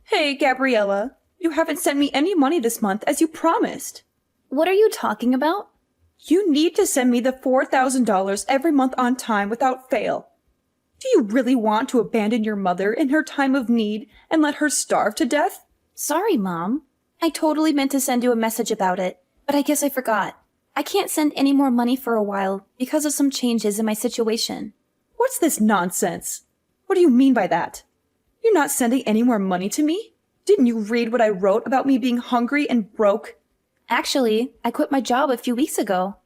Hey, Gabriella, you haven't sent me any money this month as you promised. What are you talking about? You need to send me the $4,000 every month on time without fail. Do you really want to abandon your mother in her time of need and let her starve to death? Sorry, Mom. I totally meant to send you a message about it, but I guess I forgot. I can't send any more money for a while because of some changes in my situation. What's this nonsense? What do you mean by that? You're not sending any more money to me? Didn't you read what I wrote about me being hungry and broke? Actually, I quit my job a few weeks ago.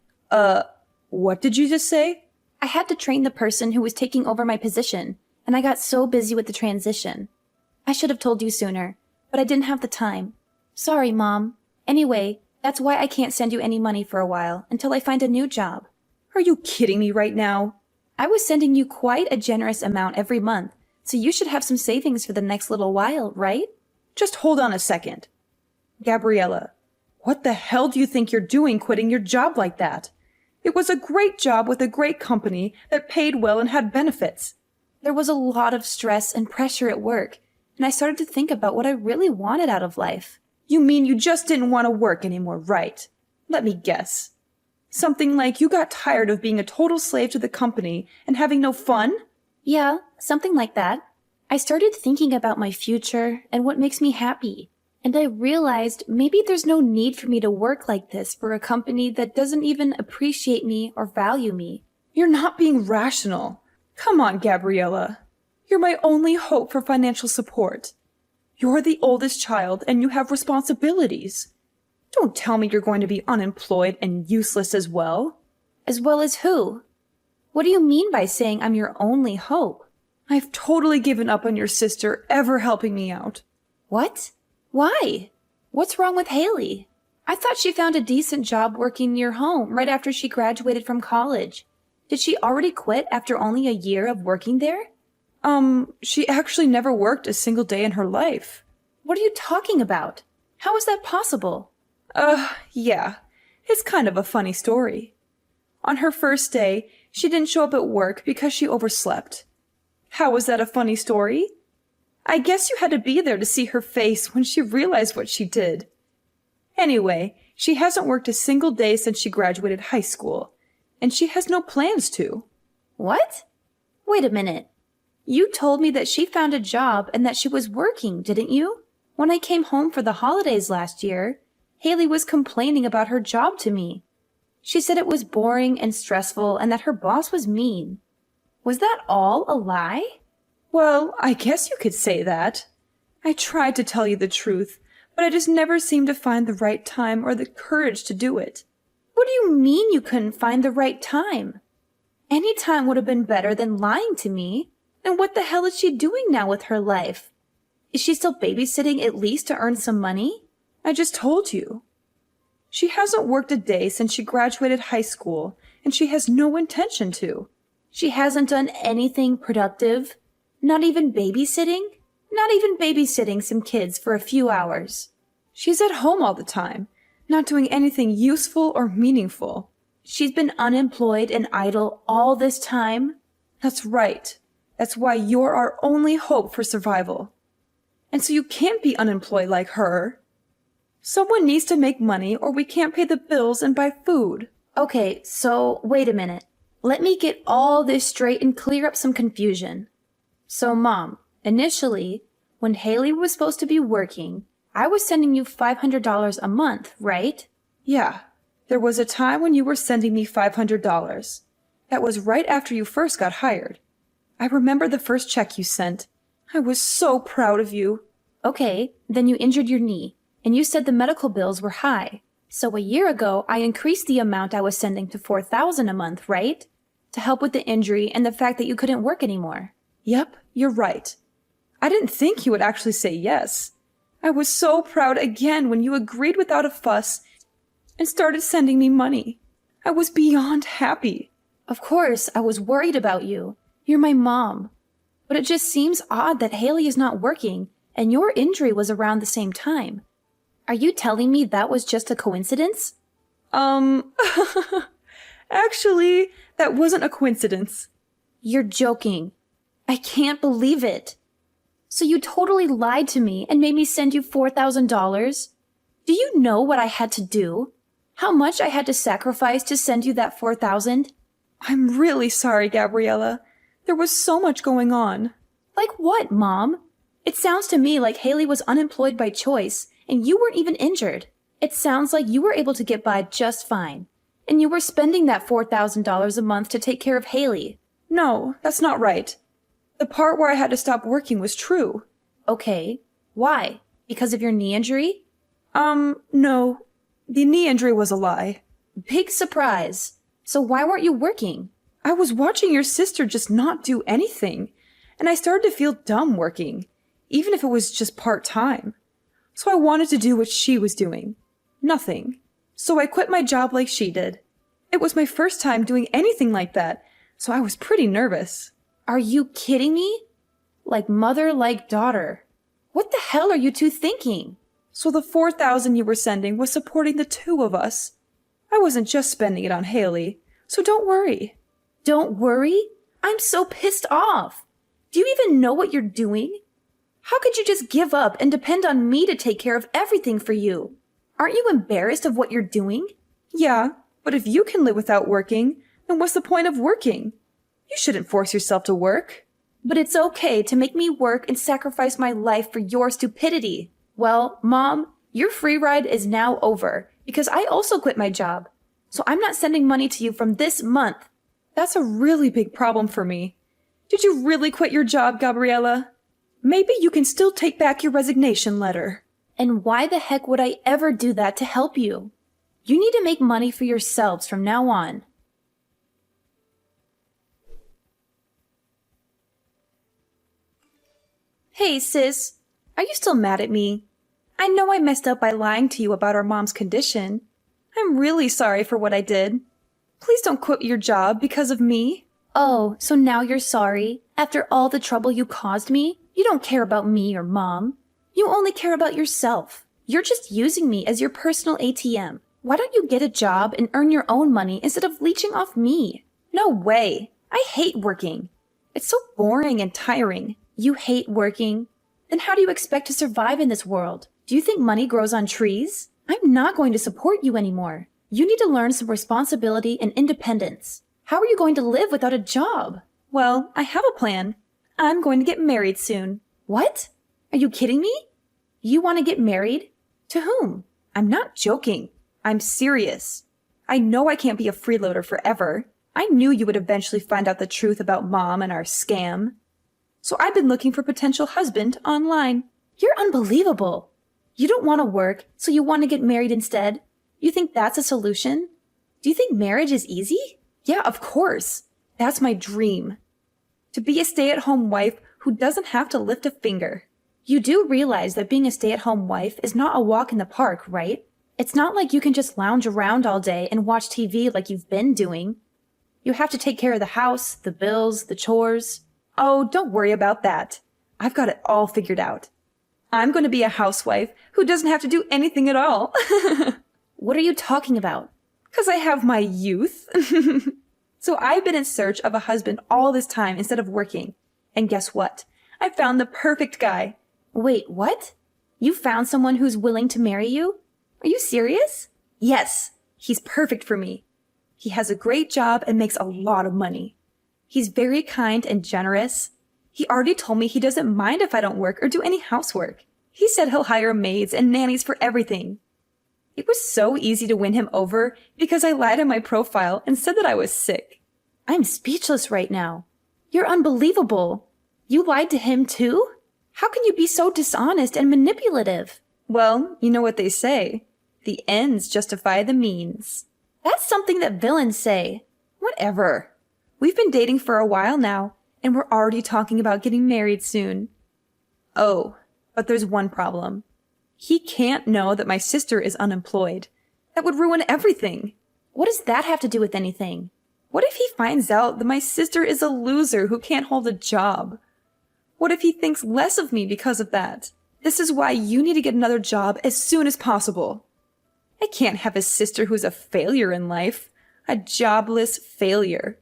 What did you just say? I had to train the person who was taking over my position, and I got so busy with the transition. I should have told you sooner, but I didn't have the time. Sorry, Mom. Anyway, that's why I can't send you any money for a while until I find a new job. Are you kidding me right now? I was sending you quite a generous amount every month, so you should have some savings for the next little while, right? Just hold on a second. Gabriella, what the hell do you think you're doing quitting your job like that? It was a great job with a great company that paid well and had benefits. There was a lot of stress and pressure at work, and I started to think about what I really wanted out of life. You mean you just didn't want to work anymore, right? Let me guess. Something like you got tired of being a total slave to the company and having no fun? Yeah, something like that. I started thinking about my future and what makes me happy. And I realized maybe there's no need for me to work like this for a company that doesn't even appreciate me or value me. You're not being rational. Come on, Gabriella. You're my only hope for financial support. You're the oldest child and you have responsibilities. Don't tell me you're going to be unemployed and useless as well. As well as who? What do you mean by saying I'm your only hope? I've totally given up on your sister ever helping me out. What? Why? What's wrong with Haley? I thought she found a decent job working near home right after she graduated from college. Did she already quit after only a year of working there? She actually never worked a single day in her life. What are you talking about? How is that possible? Yeah. It's kind of a funny story. On her first day, she didn't show up at work because she overslept. How was that a funny story? I guess you had to be there to see her face when she realized what she did. Anyway, she hasn't worked a single day since she graduated high school, and she has no plans to. What? Wait a minute. You told me that she found a job and that she was working, didn't you? When I came home for the holidays last year, Haley was complaining about her job to me. She said it was boring and stressful and that her boss was mean. Was that all a lie? Well, I guess you could say that. I tried to tell you the truth, but I just never seemed to find the right time or the courage to do it. What do you mean you couldn't find the right time? Any time would have been better than lying to me. And what the hell is she doing now with her life? Is she still babysitting at least to earn some money? I just told you. She hasn't worked a day since she graduated high school, and she has no intention to. She hasn't done anything productive? Not even babysitting? Not even babysitting some kids for a few hours. She's at home all the time, not doing anything useful or meaningful. She's been unemployed and idle all this time? That's right. That's why you're our only hope for survival. And so you can't be unemployed like her. Someone needs to make money or we can't pay the bills and buy food. Okay, so wait a minute. Let me get all this straight and clear up some confusion. So, Mom, initially, when Haley was supposed to be working, I was sending you $500 a month, right? Yeah, there was a time when you were sending me $500. That was right after you first got hired. I remember the first check you sent. I was so proud of you. Okay, then you injured your knee, and you said the medical bills were high. So a year ago, I increased the amount I was sending to $4,000 a month, right? To help with the injury and the fact that you couldn't work anymore. Yep, you're right. I didn't think you would actually say yes. I was so proud again when you agreed without a fuss and started sending me money. I was beyond happy. Of course, I was worried about you. You're my mom. But it just seems odd that Haley is not working and your injury was around the same time. Are you telling me that was just a coincidence? Actually, that wasn't a coincidence. You're joking. I can't believe it. So you totally lied to me and made me send you $4,000? Do you know what I had to do? How much I had to sacrifice to send you that $4,000? I'm really sorry, Gabriella. There was so much going on. Like what, Mom? It sounds to me like Haley was unemployed by choice and you weren't even injured. It sounds like you were able to get by just fine. And you were spending that $4,000 a month to take care of Haley. No, that's not right. The part where I had to stop working was true. Okay. Why? Because of your knee injury? No. The knee injury was a lie. Big surprise. So why weren't you working? I was watching your sister just not do anything, and I started to feel dumb working, even if it was just part-time. So I wanted to do what she was doing. Nothing. So I quit my job like she did. It was my first time doing anything like that, so I was pretty nervous. Are you kidding me? Like mother, like daughter. What the hell are you two thinking? So the $4,000 you were sending was supporting the two of us. I wasn't just spending it on Haley, so don't worry. Don't worry? I'm so pissed off. Do you even know what you're doing? How could you just give up and depend on me to take care of everything for you? Aren't you embarrassed of what you're doing? Yeah, but if you can live without working, then what's the point of working? You shouldn't force yourself to work. But it's okay to make me work and sacrifice my life for your stupidity. Well, Mom, your free ride is now over because I also quit my job. So I'm not sending money to you from this month. That's a really big problem for me. Did you really quit your job, Gabriella? Maybe you can still take back your resignation letter. And why the heck would I ever do that to help you? You need to make money for yourselves from now on. Hey, sis. Are you still mad at me? I know I messed up by lying to you about our mom's condition. I'm really sorry for what I did. Please don't quit your job because of me. Oh, so now you're sorry? After all the trouble you caused me? You don't care about me or Mom. You only care about yourself. You're just using me as your personal ATM. Why don't you get a job and earn your own money instead of leeching off me? No way. I hate working. It's so boring and tiring. You hate working? Then how do you expect to survive in this world? Do you think money grows on trees? I'm not going to support you anymore. You need to learn some responsibility and independence. How are you going to live without a job? Well, I have a plan. I'm going to get married soon. What? Are you kidding me? You want to get married? To whom? I'm not joking. I'm serious. I know I can't be a freeloader forever. I knew you would eventually find out the truth about Mom and our scam. So I've been looking for a potential husband online. You're unbelievable. You don't want to work, so you want to get married instead? You think that's a solution? Do you think marriage is easy? Yeah, of course. That's my dream. To be a stay-at-home wife who doesn't have to lift a finger. You do realize that being a stay-at-home wife is not a walk in the park, right? It's not like you can just lounge around all day and watch TV like you've been doing. You have to take care of the house, the bills, the chores. Oh, don't worry about that. I've got it all figured out. I'm going to be a housewife who doesn't have to do anything at all. What are you talking about? 'Cause I have my youth. So I've been in search of a husband all this time instead of working. And guess what? I found the perfect guy. Wait, what? You found someone who's willing to marry you? Are you serious? Yes, he's perfect for me. He has a great job and makes a lot of money. He's very kind and generous. He already told me he doesn't mind if I don't work or do any housework. He said he'll hire maids and nannies for everything. It was so easy to win him over because I lied on my profile and said that I was sick. I'm speechless right now. You're unbelievable. You lied to him too? How can you be so dishonest and manipulative? Well, you know what they say. The ends justify the means. That's something that villains say. Whatever. We've been dating for a while now, and we're already talking about getting married soon. Oh, but there's one problem. He can't know that my sister is unemployed. That would ruin everything. What does that have to do with anything? What if he finds out that my sister is a loser who can't hold a job? What if he thinks less of me because of that? This is why you need to get another job as soon as possible. I can't have a sister who's a failure in life. A jobless failure.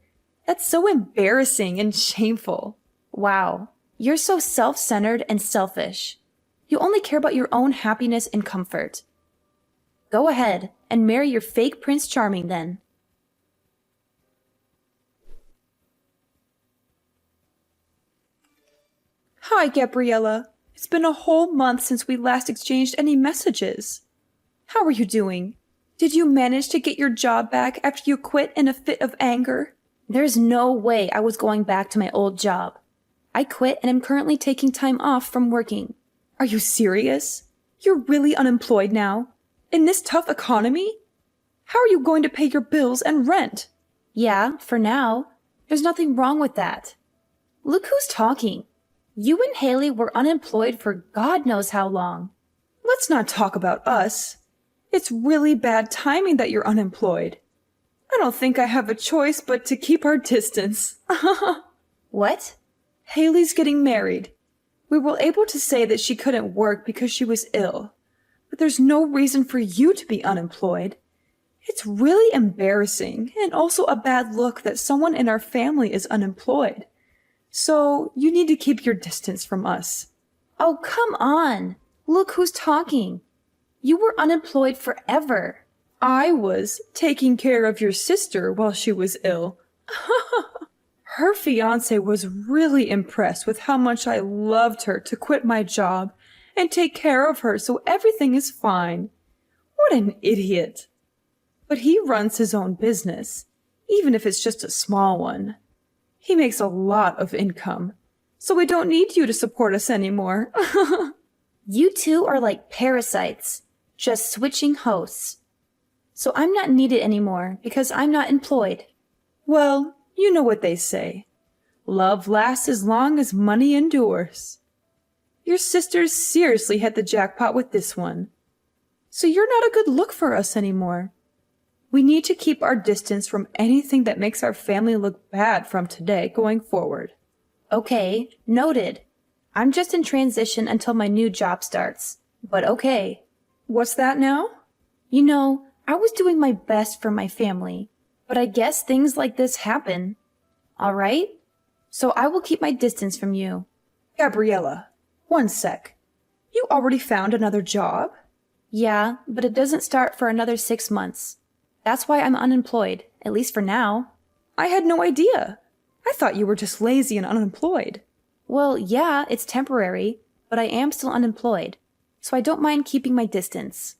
That's so embarrassing and shameful. Wow. You're so self-centered and selfish. You only care about your own happiness and comfort. Go ahead and marry your fake Prince Charming then. Hi, Gabriella. It's been a whole month since we last exchanged any messages. How are you doing? Did you manage to get your job back after you quit in a fit of anger? There's no way I was going back to my old job. I quit and am currently taking time off from working. Are you serious? You're really unemployed now? In this tough economy? How are you going to pay your bills and rent? Yeah, for now. There's nothing wrong with that. Look who's talking. You and Haley were unemployed for God knows how long. Let's not talk about us. It's really bad timing that you're unemployed. I don't think I have a choice but to keep our distance. What? Haley's getting married. We were able to say that she couldn't work because she was ill. But there's no reason for you to be unemployed. It's really embarrassing and also a bad look that someone in our family is unemployed. So you need to keep your distance from us. Oh, come on. Look who's talking. You were unemployed forever. I was taking care of your sister while she was ill. Her fiancé was really impressed with how much I loved her to quit my job and take care of her so everything is fine. What an idiot. But he runs his own business, even if it's just a small one. He makes a lot of income, so we don't need you to support us anymore. You two are like parasites, just switching hosts. So I'm not needed anymore because I'm not employed. Well, you know what they say. Love lasts as long as money endures. Your sisters seriously hit the jackpot with this one. So you're not a good look for us anymore. We need to keep our distance from anything that makes our family look bad from today going forward. Okay, noted. I'm just in transition until my new job starts. But okay. What's that now? You know, I was doing my best for my family, but I guess things like this happen. All right? So I will keep my distance from you. Gabriella, one sec. You already found another job? Yeah, but it doesn't start for another 6 months. That's why I'm unemployed, at least for now. I had no idea. I thought you were just lazy and unemployed. Well, yeah, it's temporary, but I am still unemployed, so I don't mind keeping my distance.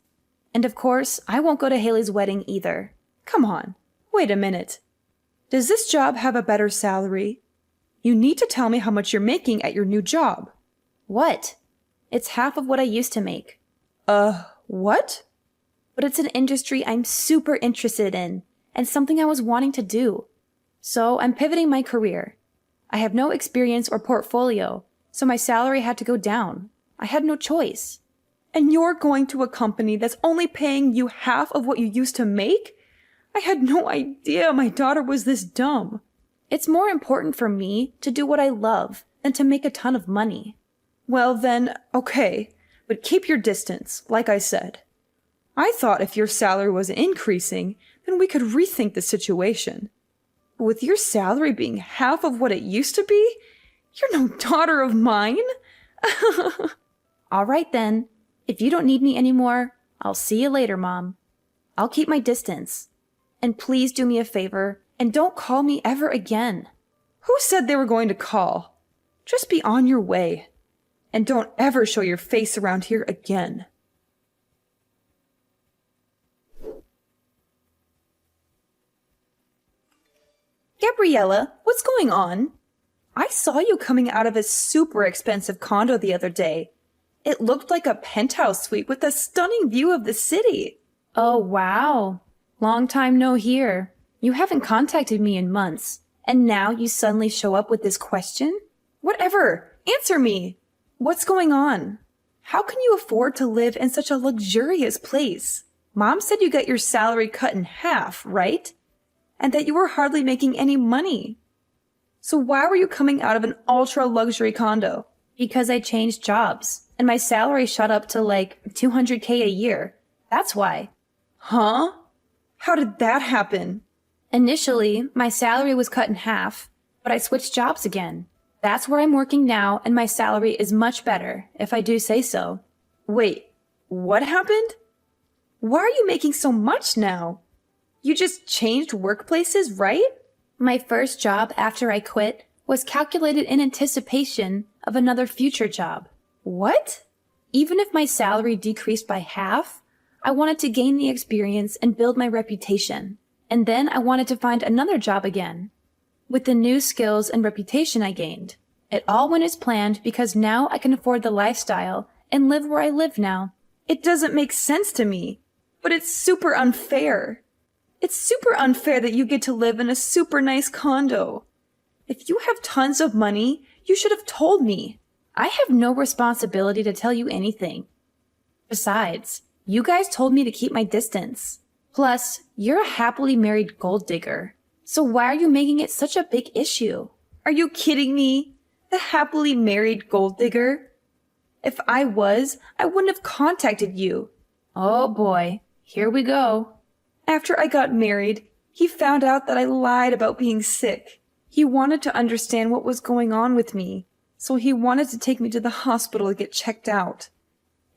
And of course, I won't go to Haley's wedding either. Come on, wait a minute. Does this job have a better salary? You need to tell me how much you're making at your new job. What? It's half of what I used to make. What? But it's an industry I'm super interested in, and something I was wanting to do. So I'm pivoting my career. I have no experience or portfolio, so my salary had to go down. I had no choice. And you're going to a company that's only paying you half of what you used to make? I had no idea my daughter was this dumb. It's more important for me to do what I love than to make a ton of money. Well then, okay, but keep your distance, like I said. I thought if your salary was increasing, then we could rethink the situation. But with your salary being half of what it used to be, you're no daughter of mine. All right then. If you don't need me anymore, I'll see you later, Mom. I'll keep my distance. And please do me a favor and don't call me ever again. Who said they were going to call? Just be on your way. And don't ever show your face around here again. Gabriella, what's going on? I saw you coming out of a super expensive condo the other day. It looked like a penthouse suite with a stunning view of the city. Oh, wow. Long time no hear. You haven't contacted me in months, and now you suddenly show up with this question? Whatever. Answer me. What's going on? How can you afford to live in such a luxurious place? Mom said you got your salary cut in half, right? And that you were hardly making any money. So why were you coming out of an ultra-luxury condo? Because I changed jobs, and my salary shot up to like $200K a year. That's why. Huh? How did that happen? Initially, my salary was cut in half, but I switched jobs again. That's where I'm working now, and my salary is much better, if I do say so. Wait, what happened? Why are you making so much now? You just changed workplaces, right? My first job after I quit was calculated in anticipation of another future job. What? Even if my salary decreased by half, I wanted to gain the experience and build my reputation. And then I wanted to find another job again. With the new skills and reputation I gained, it all went as planned because now I can afford the lifestyle and live where I live now. It doesn't make sense to me, but it's super unfair. It's super unfair that you get to live in a super nice condo. If you have tons of money, you should have told me. I have no responsibility to tell you anything. Besides, you guys told me to keep my distance. Plus, you're a happily married gold digger. So why are you making it such a big issue? Are you kidding me? The happily married gold digger? If I was, I wouldn't have contacted you. Oh boy, here we go. After I got married, he found out that I lied about being sick. He wanted to understand what was going on with me, so he wanted to take me to the hospital to get checked out.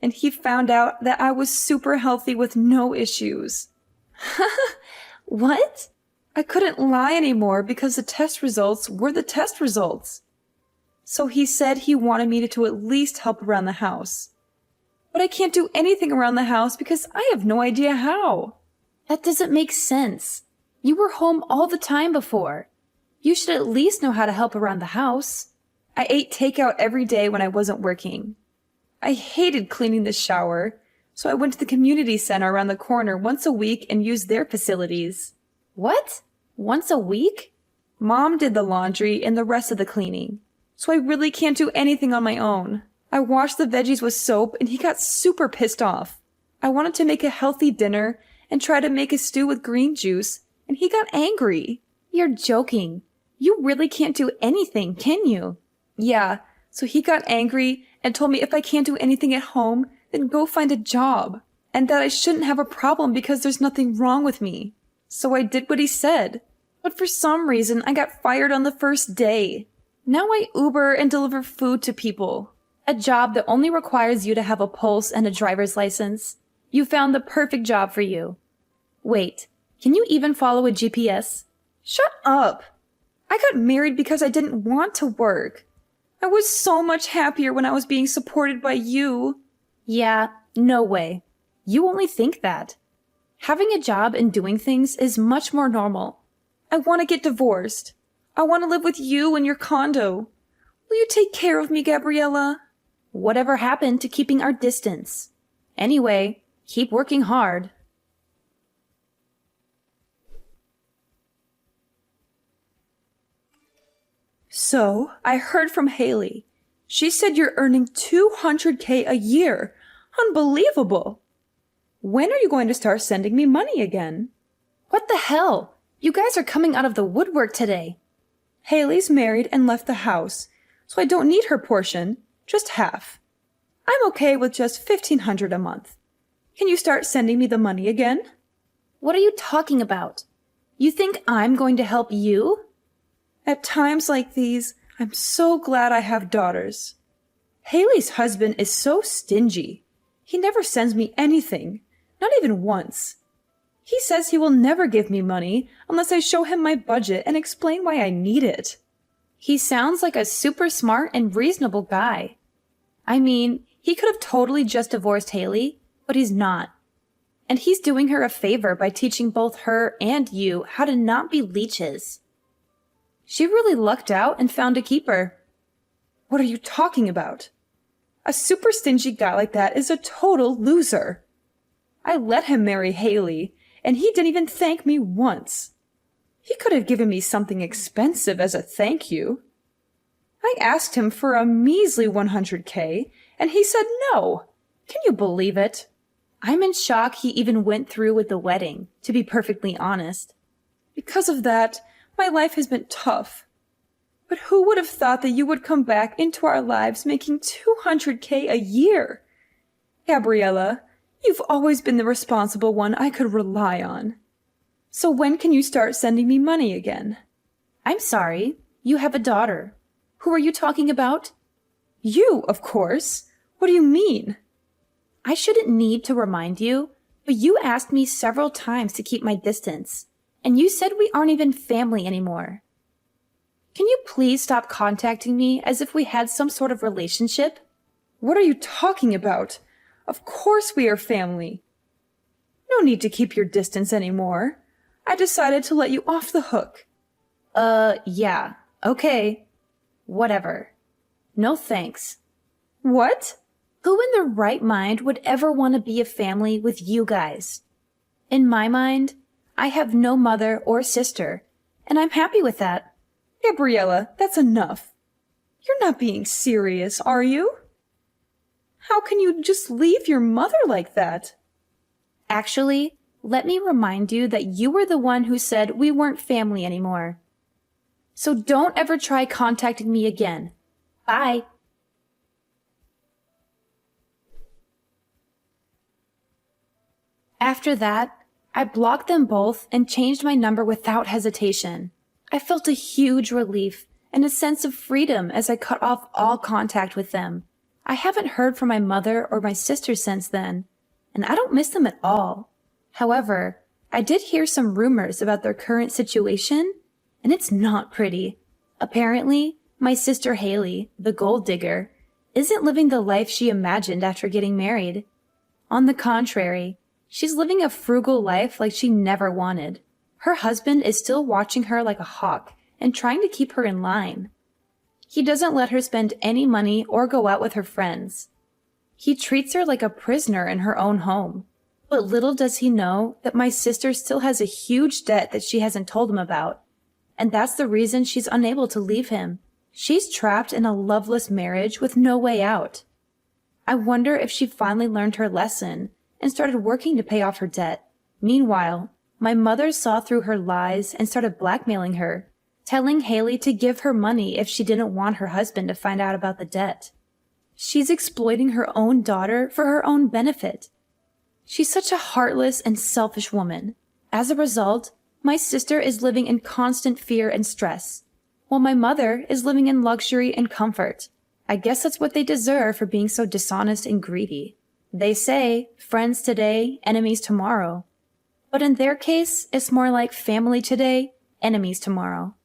And he found out that I was super healthy with no issues. What? I couldn't lie anymore because the test results were the test results. So he said he wanted me to at least help around the house. But I can't do anything around the house because I have no idea how. That doesn't make sense. You were home all the time before. You should at least know how to help around the house. I ate takeout every day when I wasn't working. I hated cleaning the shower, so I went to the community center around the corner once a week and used their facilities. What? Once a week? Mom did the laundry and the rest of the cleaning, so I really can't do anything on my own. I washed the veggies with soap and he got super pissed off. I wanted to make a healthy dinner and try to make a stew with green juice, and he got angry. You're joking. You really can't do anything, can you? Yeah, so he got angry and told me if I can't do anything at home, then go find a job, and that I shouldn't have a problem because there's nothing wrong with me. So I did what he said, but for some reason I got fired on the first day. Now I Uber and deliver food to people. A job that only requires you to have a pulse and a driver's license. You found the perfect job for you. Wait, can you even follow a GPS? Shut up! I got married because I didn't want to work. I was so much happier when I was being supported by you. Yeah, no way. You only think that. Having a job and doing things is much more normal. I want to get divorced. I want to live with you in your condo. Will you take care of me, Gabriella? Whatever happened to keeping our distance? Anyway, keep working hard. So, I heard from Haley. She said you're earning $200K a year. Unbelievable. When are you going to start sending me money again? What the hell? You guys are coming out of the woodwork today. Haley's married and left the house, so I don't need her portion, just half. I'm okay with just $1,500 a month. Can you start sending me the money again? What are you talking about? You think I'm going to help you? At times like these, I'm so glad I have daughters. Haley's husband is so stingy. He never sends me anything, not even once. He says he will never give me money unless I show him my budget and explain why I need it. He sounds like a super smart and reasonable guy. I mean, he could have totally just divorced Haley, but he's not. And he's doing her a favor by teaching both her and you how to not be leeches. She really lucked out and found a keeper. What are you talking about? A super stingy guy like that is a total loser. I let him marry Haley, and he didn't even thank me once. He could have given me something expensive as a thank you. I asked him for a measly $100K, and he said no. Can you believe it? I'm in shock he even went through with the wedding, to be perfectly honest. Because of that, my life has been tough. But who would have thought that you would come back into our lives making $200K a year? Gabriella, you've always been the responsible one I could rely on. So when can you start sending me money again? I'm sorry. You have a daughter. Who are you talking about? You, of course. What do you mean? I shouldn't need to remind you, but you asked me several times to keep my distance, and you said we aren't even family anymore. Can you please stop contacting me as if we had some sort of relationship? What are you talking about? Of course we are family. No need to keep your distance anymore. I decided to let you off the hook. Yeah. Okay. Whatever. No thanks. What? Who in their right mind would ever want to be a family with you guys? In my mind, I have no mother or sister, and I'm happy with that. Gabriella, that's enough. You're not being serious, are you? How can you just leave your mother like that? Actually, let me remind you that you were the one who said we weren't family anymore. So don't ever try contacting me again. Bye. After that, I blocked them both and changed my number without hesitation. I felt a huge relief and a sense of freedom as I cut off all contact with them. I haven't heard from my mother or my sister since then, and I don't miss them at all. However, I did hear some rumors about their current situation, and it's not pretty. Apparently, my sister Haley, the gold digger, isn't living the life she imagined after getting married. On the contrary, she's living a frugal life like she never wanted. Her husband is still watching her like a hawk and trying to keep her in line. He doesn't let her spend any money or go out with her friends. He treats her like a prisoner in her own home. But little does he know that my sister still has a huge debt that she hasn't told him about. And that's the reason she's unable to leave him. She's trapped in a loveless marriage with no way out. I wonder if she finally learned her lesson and started working to pay off her debt. Meanwhile, my mother saw through her lies and started blackmailing her, telling Haley to give her money if she didn't want her husband to find out about the debt. She's exploiting her own daughter for her own benefit. She's such a heartless and selfish woman. As a result, my sister is living in constant fear and stress, while my mother is living in luxury and comfort. I guess that's what they deserve for being so dishonest and greedy. They say, friends today, enemies tomorrow. But in their case, it's more like family today, enemies tomorrow.